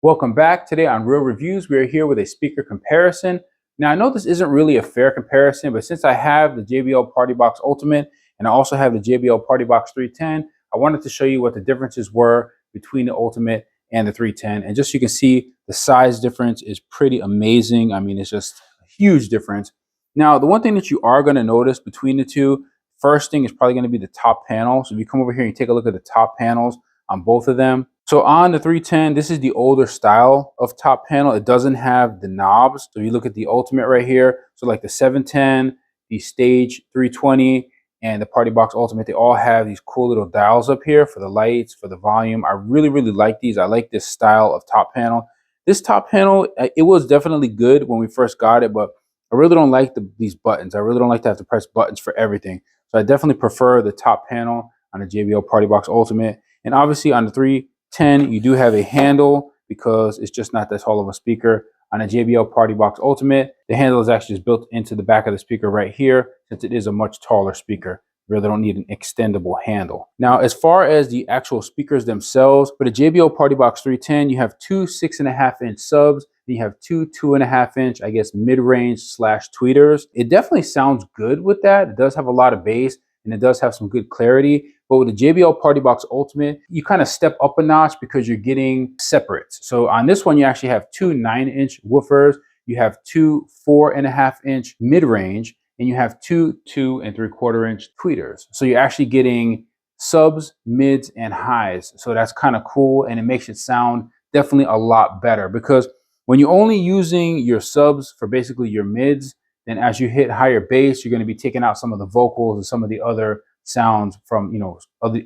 Welcome back. Today on Real Reviews, we are here with a speaker comparison. Now, I know this isn't really a fair comparison, but since I have the JBL Partybox Ultimate and I also have the JBL Partybox 310, I wanted to show you what the differences were between the Ultimate and the 310. And just so you can see, the size difference is pretty amazing. I mean, it's just a huge difference. Now, the one thing that you are going to notice between the two, first thing is probably going to be the top panel. So if you come over here and you take a look at the top panels on both of them. So on the 310, this is the older style of top panel. It doesn't have the knobs. So you look at the Ultimate right here. So like the 710, the Stage 320, and the Partybox Ultimate, they all have these cool little dials up here for the lights, for the volume. I really like these. I like this style of top panel. This top panel, it was definitely good when we first got it, but I really don't like these buttons. I really don't like to have to press buttons for everything. So I definitely prefer the top panel on the JBL Partybox Ultimate. And obviously on the 310, you do have a handle because it's just not that tall of a speaker. On a JBL Partybox Ultimate, the handle is actually just built into the back of the speaker right here, since it is a much taller speaker. You really don't need an extendable handle. Now, as far as the actual speakers themselves, for the JBL Partybox 310, you have two 6.5-inch subs, and you have two 2.5-inch, I guess, mid-range / tweeters. It definitely sounds good with that. It does have a lot of bass, and it does have some good clarity. But with the JBL Partybox Ultimate, you kind of step up a notch because you're getting separates. So on this one, you actually have two 9-inch woofers, you have two 4.5-inch mid-range, and you have two 2 3/4-inch tweeters. So you're actually getting subs, mids, and highs. So that's kind of cool, and it makes it sound definitely a lot better, because when you're only using your subs for basically your mids, then as you hit higher bass, you're going to be taking out some of the vocals and some of the other sounds from,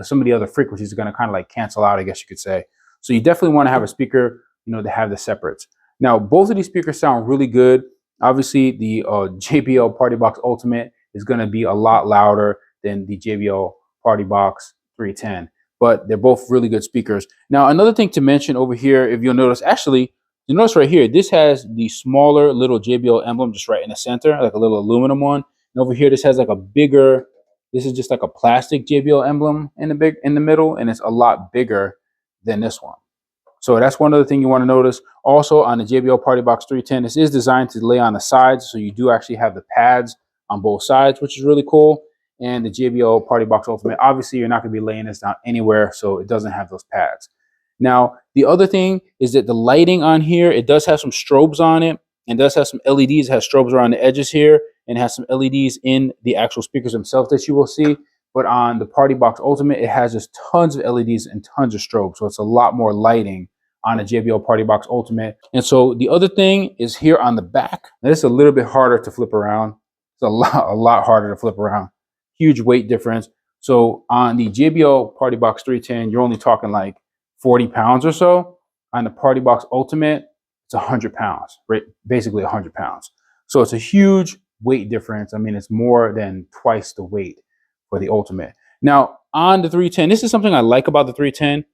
some of the other frequencies are going to kind of like cancel out, I guess you could say. So you definitely want to have a speaker, to have the separates. Now, both of these speakers sound really good. Obviously, the JBL Partybox Ultimate is going to be a lot louder than the JBL Partybox 310, but they're both really good speakers. Now, another thing to mention over here, if you'll notice, actually, you notice right here, this has the smaller little JBL emblem just right in the center, like a little aluminum one. And over here, this has like a bigger, this is just like a plastic JBL emblem in the middle, and it's a lot bigger than this one. So that's one other thing you want to notice. Also on the JBL Partybox 310, this is designed to lay on the sides, so you do actually have the pads on both sides, which is really cool. And the JBL Partybox Ultimate, obviously you're not going to be laying this down anywhere, so it doesn't have those pads. Now, the other thing is that the lighting on here, it does have some strobes on it, and does have some LEDs. It has strobes around the edges here, and has some LEDs in the actual speakers themselves that you will see. But on the Partybox Ultimate, it has just tons of LEDs and tons of strobes, so it's a lot more lighting on a JBL Partybox Ultimate. And so the other thing is here on the back. Now, this is a little bit harder to flip around. It's a lot harder to flip around. Huge weight difference. So on the JBL Partybox 310, you're only talking like 40 pounds or so. On the Partybox Ultimate, it's 100 pounds, right? Basically 100 pounds. So it's a huge weight difference. I mean, it's more than twice the weight for the Ultimate. Now, on the 310, this is something I like about the 310.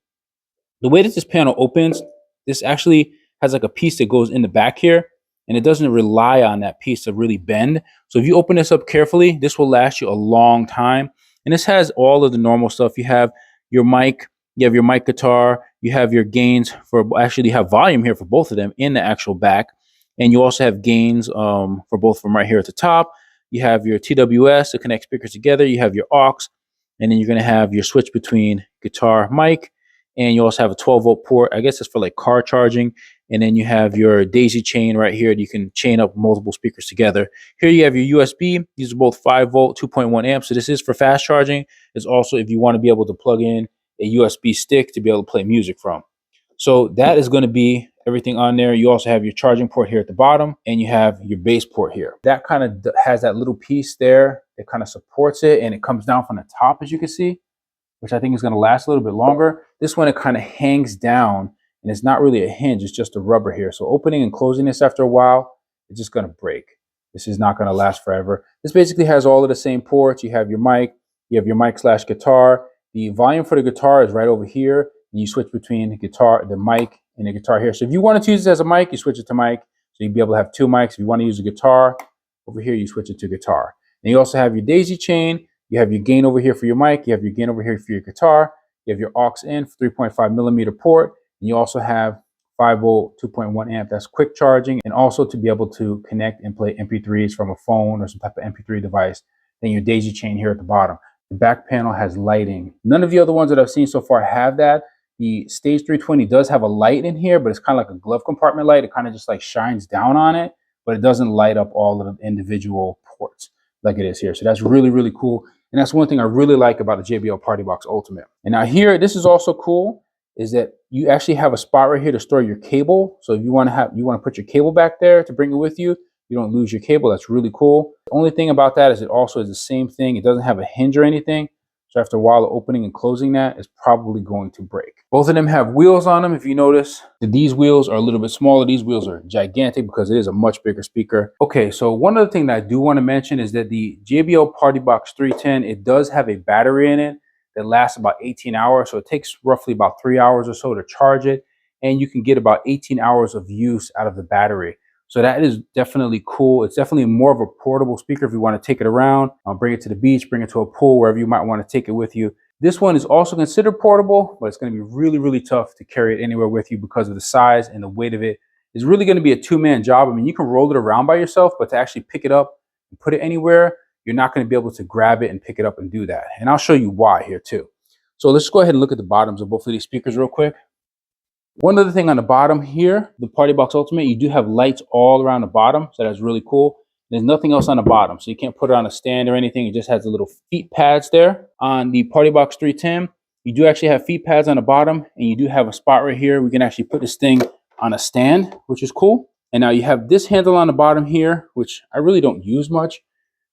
The way that this panel opens, this actually has like a piece that goes in the back here, and it doesn't rely on that piece to really bend. So if you open this up carefully, this will last you a long time. And this has all of the normal stuff. You have your mic, you have your mic guitar, you have your gains for, actually you have volume here for both of them in the actual back. And you also have gains for both of them right here at the top. You have your TWS to connect speakers together. You have your aux, and then you're going to have your switch between guitar, mic, and you also have a 12-volt port. I guess it's for like car charging. And then you have your daisy chain right here. You can chain up multiple speakers together. Here you have your USB. These are both 5-volt, 2.1 amps. So this is for fast charging. It's also if you want to be able to plug in a USB stick to be able to play music from. So that is going to be everything on there. You also have your charging port here at the bottom, and you have your bass port here. That kind of has that little piece there that kind of supports it, and it comes down from the top, as you can see, which I think is going to last a little bit longer. This one, it kind of hangs down, and it's not really a hinge. It's just a rubber here. So opening and closing this after a while, it's just going to break. This is not going to last forever. This basically has all of the same ports. You have your mic, / guitar. The volume for the guitar is right over here. And you switch between the mic, and the guitar here. So if you wanted to use this as a mic, you switch it to mic. So you'd be able to have two mics. If you want to use a guitar, over here, you switch it to guitar. And you also have your daisy chain. You have your gain over here for your mic. You have your gain over here for your guitar. You have your aux in for 3.5 millimeter port. And you also have 5-volt, 2.1 amp. That's quick charging, and also to be able to connect and play MP3s from a phone or some type of MP3 device. Then your daisy chain here at the bottom. The back panel has lighting. None of the other ones that I've seen so far have that. The Stage 320 does have a light in here, but it's kind of like a glove compartment light. It kind of just like shines down on it, but it doesn't light up all of the individual ports like it is here. So that's really, really cool. And that's one thing I really like about the JBL Partybox Ultimate. And now here, this is also cool, is that you actually have a spot right here to store your cable. So if you want to put your cable back there to bring it with you, you don't lose your cable. That's really cool. The only thing about that is it also is the same thing. It doesn't have a hinge or anything. So after a while, the opening and closing that is probably going to break. Both of them have wheels on them. If you notice, these wheels are a little bit smaller. These wheels are gigantic because it is a much bigger speaker. Okay, so one other thing that I do want to mention is that the JBL Partybox 310, it does have a battery in it that lasts about 18 hours. So it takes roughly about 3 hours or so to charge it. And you can get about 18 hours of use out of the battery. So that is definitely cool. It's definitely more of a portable speaker if you want to take it around, bring it to the beach, bring it to a pool, wherever you might want to take it with you. This one is also considered portable, but it's going to be really, really tough to carry it anywhere with you because of the size and the weight of it. It's really going to be a two-man job. I mean, you can roll it around by yourself, but to actually pick it up and put it anywhere, you're not going to be able to grab it and pick it up and do that. And I'll show you why here too. So let's go ahead and look at the bottoms of both of these speakers real quick. One other thing on the bottom here, the Partybox Ultimate, you do have lights all around the bottom, so that's really cool. There's nothing else on the bottom, so you can't put it on a stand or anything. It just has the little feet pads there. On the Partybox 310, you do actually have feet pads on the bottom, and you do have a spot right here. We can actually put this thing on a stand, which is cool. And now you have this handle on the bottom here, which I really don't use much,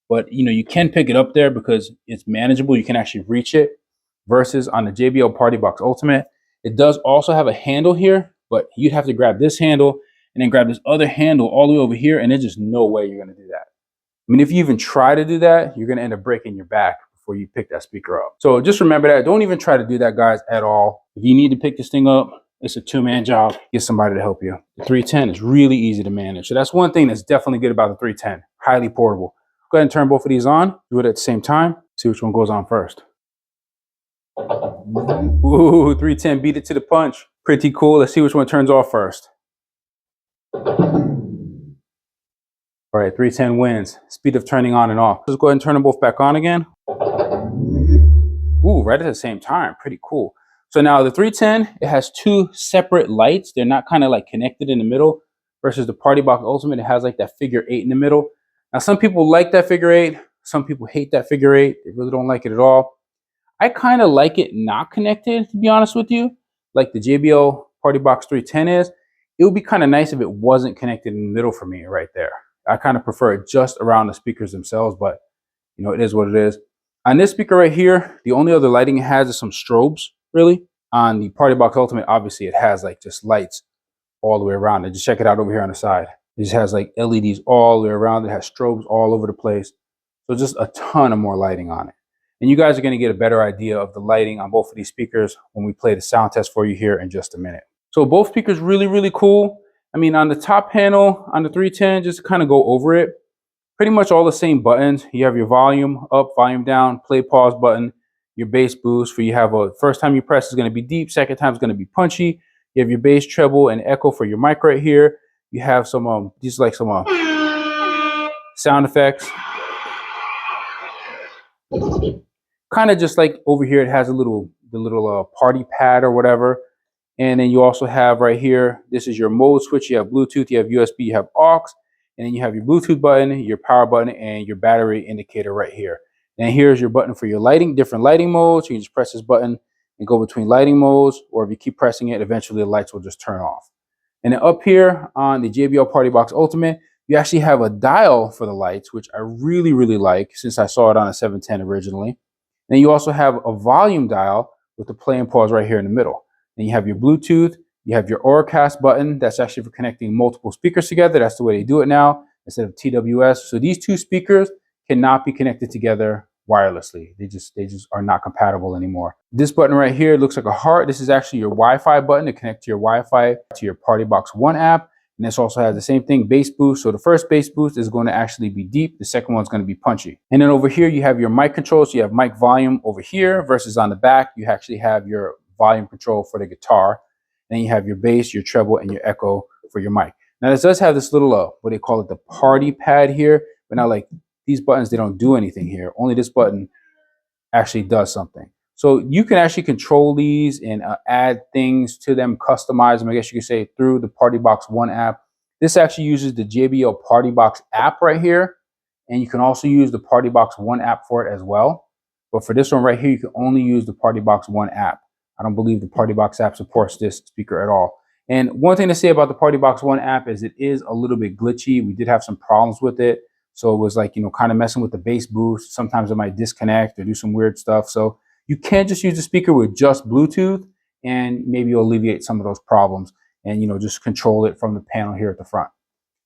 but you can pick it up there because it's manageable. You can actually reach it, versus on the JBL Partybox Ultimate. It does also have a handle here, but you'd have to grab this handle and then grab this other handle all the way over here, and there's just no way you're going to do that. I mean, if you even try to do that, you're going to end up breaking your back before you pick that speaker up. So just remember that. Don't even try to do that, guys, at all. If you need to pick this thing up, it's a two-man job. Get somebody to help you. The 310 is really easy to manage. So that's one thing that's definitely good about the 310. Highly portable. Go ahead and turn both of these on. Do it at the same time. See which one goes on first. Ooh, 310 beat it to the punch. Pretty cool. Let's see which one turns off first. All right, 310 wins. Speed of turning on and off. Let's go ahead and turn them both back on again. Ooh, right at the same time. Pretty cool. So now the 310, it has two separate lights. They're not kind of like connected in the middle, versus the Partybox Ultimate. It has like that figure 8 in the middle. Now, some people like that figure 8. Some people hate that figure 8. They really don't like it at all. I kind of like it not connected, to be honest with you, like the JBL Partybox 310 is. It would be kind of nice if it wasn't connected in the middle for me right there. I kind of prefer it just around the speakers themselves, but it is what it is. On this speaker right here, the only other lighting it has is some strobes, really. On the Partybox Ultimate, obviously it has like just lights all the way around it. Just check it out over here on the side. It just has like LEDs all the way around. It has strobes all over the place. So just a ton of more lighting on it. And you guys are going to get a better idea of the lighting on both of these speakers when we play the sound test for you here in just a minute. So both speakers really, really cool. I mean, on the top panel, on the 310, just to kind of go over it, pretty much all the same buttons. You have your volume up, volume down, play, pause button, your bass boost. For you have a first time you press is going to be deep, second time is going to be punchy. You have your bass, treble, and echo for your mic right here. You have some, these like some sound effects. Kind of just like over here, it has the little party pad or whatever. And then you also have right here, this is your mode switch. You have Bluetooth, you have USB, you have aux, and then you have your Bluetooth button, your power button, and your battery indicator right here. And here's your button for your lighting, different lighting modes. You can just press this button and go between lighting modes, or if you keep pressing it, eventually the lights will just turn off. And then up here on the JBL Partybox Ultimate, you actually have a dial for the lights, which I really, really like since I saw it on a 710 originally. Then you also have a volume dial with the play and pause right here in the middle. Then you have your Bluetooth, you have your Auracast button. That's actually for connecting multiple speakers together. That's the way they do it now instead of TWS. So these two speakers cannot be connected together wirelessly. They just are not compatible anymore. This button right here looks like a heart. This is actually your Wi-Fi button to connect to your Wi-Fi to your Partybox One app. And this also has the same thing, bass boost. So the first bass boost is going to actually be deep. The second one's going to be punchy. And then over here, you have your mic control. So you have mic volume over here versus on the back, you actually have your volume control for the guitar. then you have your bass, your treble, and your echo for your mic. Now this does have this little what they call it the party pad here, but now like these buttons, they don't do anything here. Only this button actually does something. So you can actually control these and add things to them, customize them, I guess you could say, through the Partybox One app. This actually uses the JBL Partybox app right here, and you can also use the Partybox One app for it as well. But for this one right here, you can only use the Partybox One app. I don't believe the Partybox app supports this speaker at all. And one thing to say about the Partybox One app is it is a little bit glitchy. We did have some problems with it. So it was like, you know, kind of messing with the bass boost. Sometimes it might disconnect or do some weird stuff. So you can't just use the speaker with just Bluetooth, and maybe you'll alleviate some of those problems and, you know, just control it from the panel here at the front.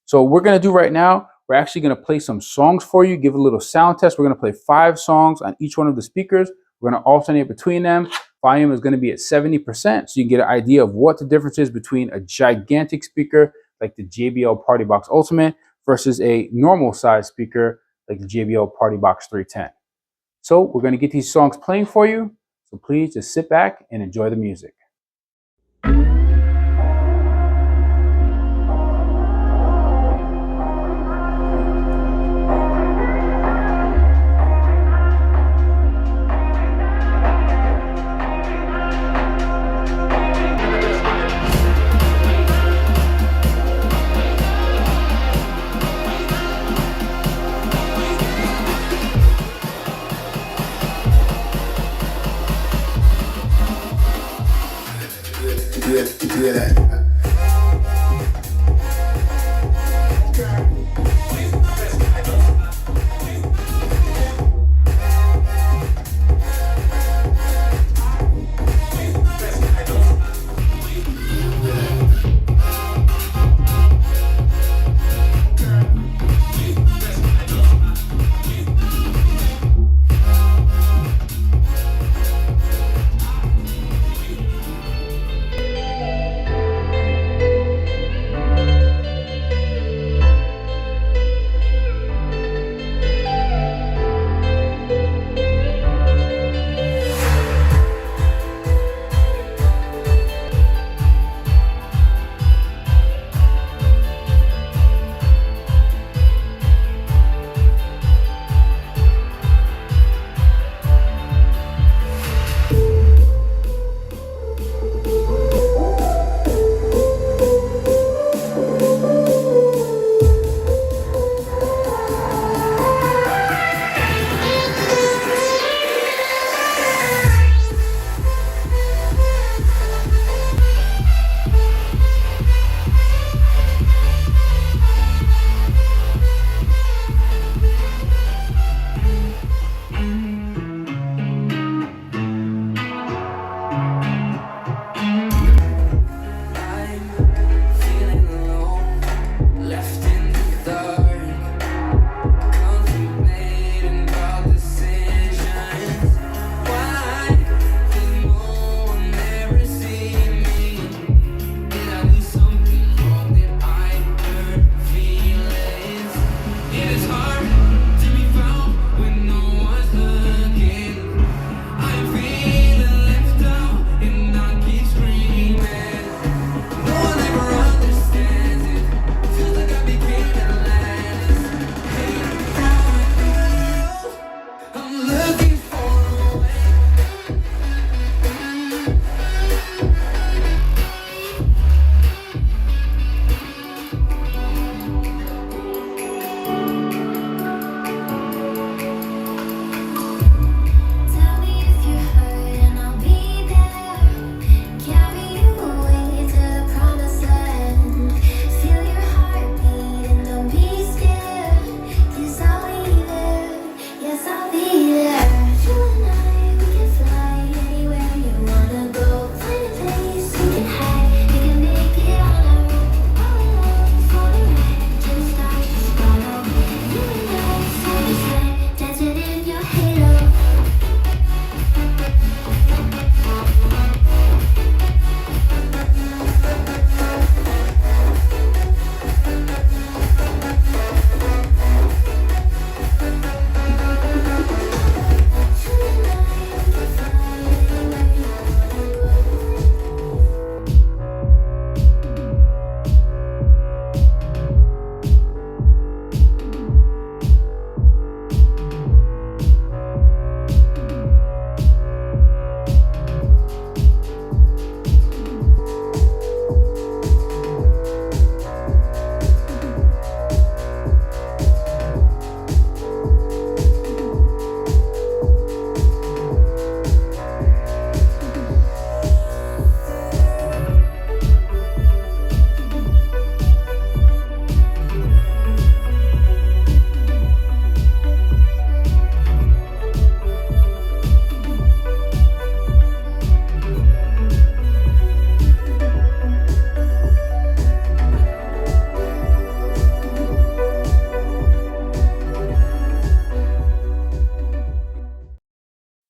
So what we're going to do right now, we're actually going to play some songs for you, give a little sound test. We're going to play 5 songs on each one of the speakers. We're going to alternate between them. Volume is going to be at 70%, so you can get an idea of what the difference is between a gigantic speaker like the JBL Partybox Ultimate versus a normal size speaker like the JBL Partybox 310. So we're going to get these songs playing for you. So please just sit back and enjoy the music. Yeah, that.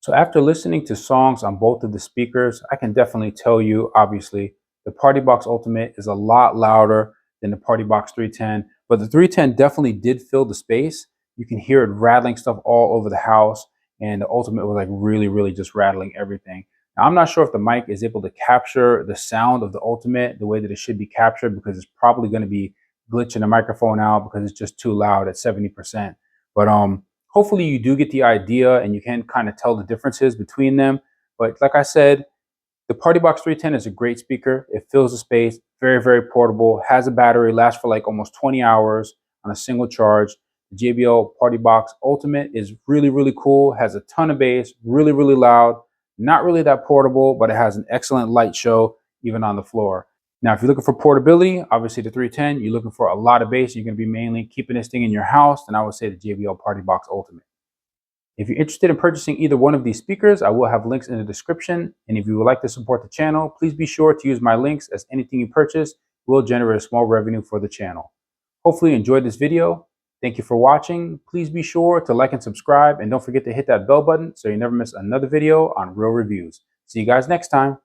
So after listening to songs on both of the speakers, I can definitely tell you, obviously, the Partybox Ultimate is a lot louder than the Partybox 310, but the 310 definitely did fill the space. You can hear it rattling stuff all over the house, and the Ultimate was like really just rattling everything. Now, I'm not sure if the mic is able to capture the sound of the Ultimate the way that it should be captured, because it's probably going to be glitching the microphone out because it's just too loud at 70%. But hopefully you do get the idea and you can kind of tell the differences between them. But like I said, the Partybox 310 is a great speaker. It fills the space, very portable, has a battery, lasts for like almost 20 hours on a single charge. The JBL Partybox Ultimate is really cool, has a ton of bass, really loud, not really that portable, but it has an excellent light show even on the floor. Now, if you're looking for portability, obviously the 310, you're looking for a lot of bass, you're going to be mainly keeping this thing in your house, then I would say the JBL Partybox Ultimate. If you're interested in purchasing either one of these speakers, I will have links in the description. And if you would like to support the channel, please be sure to use my links, as anything you purchase will generate a small revenue for the channel. Hopefully you enjoyed this video. Thank you for watching. Please be sure to like and subscribe, and don't forget to hit that bell button so you never miss another video on Real Reviews. See you guys next time.